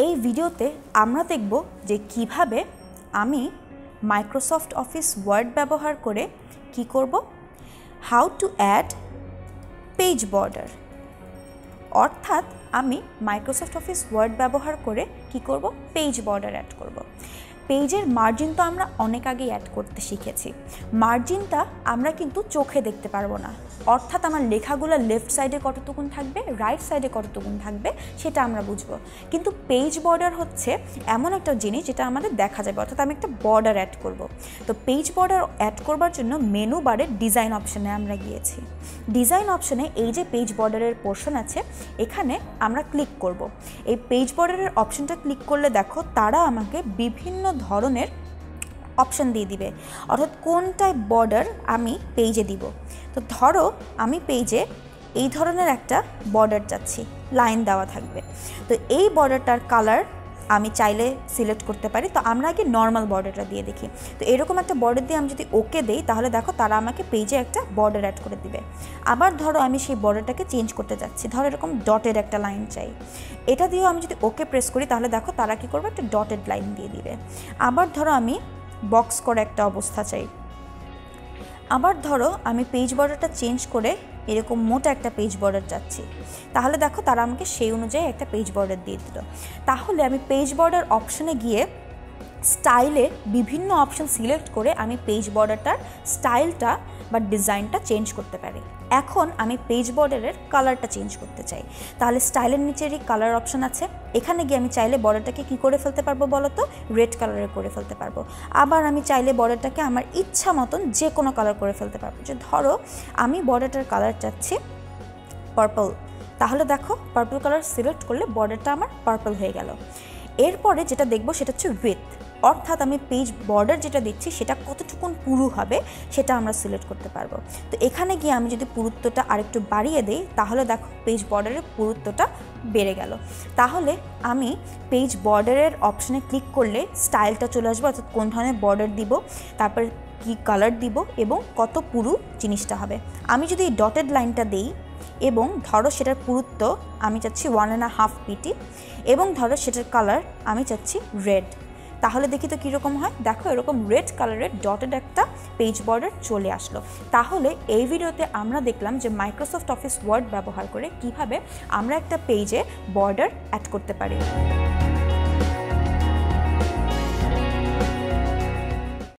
এই ভিডিওতে আমরা দেখব যে কিভাবে আমি মাইক্রোসফট অফিস ওয়ার্ড ব্যবহার করে কি করব, how to add page border. অর্থাৎ আমি মাইক্রোসফট অফিস ওয়ার্ড ব্যবহার করে কি করব, পেজ বর্ডার অ্যাড করব। পেজের মার্জিন তো আমরা অনেক আগেই অ্যাড করতে শিখেছি। মার্জিনটা আমরা কিন্তু চোখে দেখতে পারবো না, অর্থাৎ আমার লেখাগুলো লেফট সাইডে কতটুকুন থাকবে, রাইট সাইডে কতটুকুন থাকবে সেটা আমরা বুঝবো। কিন্তু পেজ বর্ডার হচ্ছে এমন একটা জিনিস যেটা আমাদের দেখা যাবে, অর্থাৎ আমি একটা বর্ডার অ্যাড করব। তো পেজ বর্ডার অ্যাড করবার জন্য মেনু বারে ডিজাইন অপশানে আমরা গিয়েছি। ডিজাইন অপশানে এই যে পেজ বর্ডারের পোর্শন আছে এখানে আমরা ক্লিক করব। এই পেজ বর্ডারের অপশানটা ক্লিক করলে দেখো তারা আমাকে বিভিন্ন ধরনের অপশান দিয়ে দিবে, অর্থাৎ কোন টাইপ বর্ডার আমি পেজে দিব। তো ধরো আমি পেজে এই ধরনের একটা বর্ডার চাচ্ছি, লাইন দেওয়া থাকবে। তো এই বর্ডারটার কালার আমি চাইলে সিলেক্ট করতে পারি। তো আমরা আগে নর্মাল বর্ডারটা দিয়ে দেখি। তো এরকম একটা বর্ডার দিয়ে আমি যদি ওকে দেই তাহলে দেখো তারা আমাকে পেজে একটা বর্ডার অ্যাড করে দিবে। আবার ধরো আমি সেই বর্ডারটাকে চেঞ্জ করতে যাচ্ছি, ধরো এরকম ডটের একটা লাইন চাই, এটা দিয়েও আমি যদি ওকে প্রেস করি তাহলে দেখো তারা কী করবে, একটা ডটেড লাইন দিয়ে দিবে। আবার ধরো আমি বক্স করে একটা অবস্থা চাই, আবার ধরো আমি পেজ বর্ডারটা চেঞ্জ করে এরকম মোটা একটা পেজ বর্ডার চাচ্ছি, তাহলে দেখো তারা আমাকে সেই অনুযায়ী একটা পেজ বর্ডার দিয়ে দিল। তাহলে আমি পেজ বর্ডার অপশনে গিয়ে স্টাইলে বিভিন্ন অপশন সিলেক্ট করে আমি পেজ বর্ডারটার স্টাইলটা বা ডিজাইনটা চেঞ্জ করতে পারি। এখন আমি পেজ বর্ডারের কালারটা চেঞ্জ করতে চাই, তাহলে স্টাইলের নিচেরই কালার অপশন আছে, এখানে গিয়ে আমি চাইলে বর্ডারটাকে কী করে ফেলতে পারবো বলো তো, রেড কালারে করে ফেলতে পারবো। আবার আমি চাইলে বর্ডারটাকে আমার ইচ্ছা মতন যে কোনো কালার করে ফেলতে পারবো। যে ধরো আমি বর্ডারটার কালার চাচ্ছি পার্পল, তাহলে দেখো পার্পল কালার সিলেক্ট করলে বর্ডারটা আমার পার্পল হয়ে গেল। এরপরে যেটা দেখবো সেটা হচ্ছে উইথ, অর্থাৎ আমি পেজ বর্ডার যেটা দিচ্ছি সেটা কতটুকুন পুরু হবে সেটা আমরা সিলেক্ট করতে পারবো। তো এখানে গিয়ে আমি যদি পুরুত্বটা আরেকটু বাড়িয়ে দিই তাহলে দেখো পেজ বর্ডারের পুরুত্বটা বেড়ে গেল। তাহলে আমি পেজ বর্ডারের অপশানে ক্লিক করলে স্টাইলটা চলে আসবে, অর্থাৎ কোন ধরনের বর্ডার দিব, তারপর কি কালার দিব এবং কত পুরু জিনিসটা হবে। আমি যদি এই ডটেড লাইনটা দিই এবং ধরো সেটার পুরুত্ব আমি চাচ্ছি 1.5 পিটি এবং ধরো সেটার কালার আমি চাচ্ছি রেড, তাহলে দেখি তো কীরকম হয়। দেখো এরকম রেড কালারের ডটেড একটা পেজ বর্ডার চলে আসলো। তাহলে এই ভিডিওতে আমরা দেখলাম যে মাইক্রোসফট অফিস ওয়ার্ড ব্যবহার করে কিভাবে আমরা একটা পেজে বর্ডার অ্যাড করতে পারি।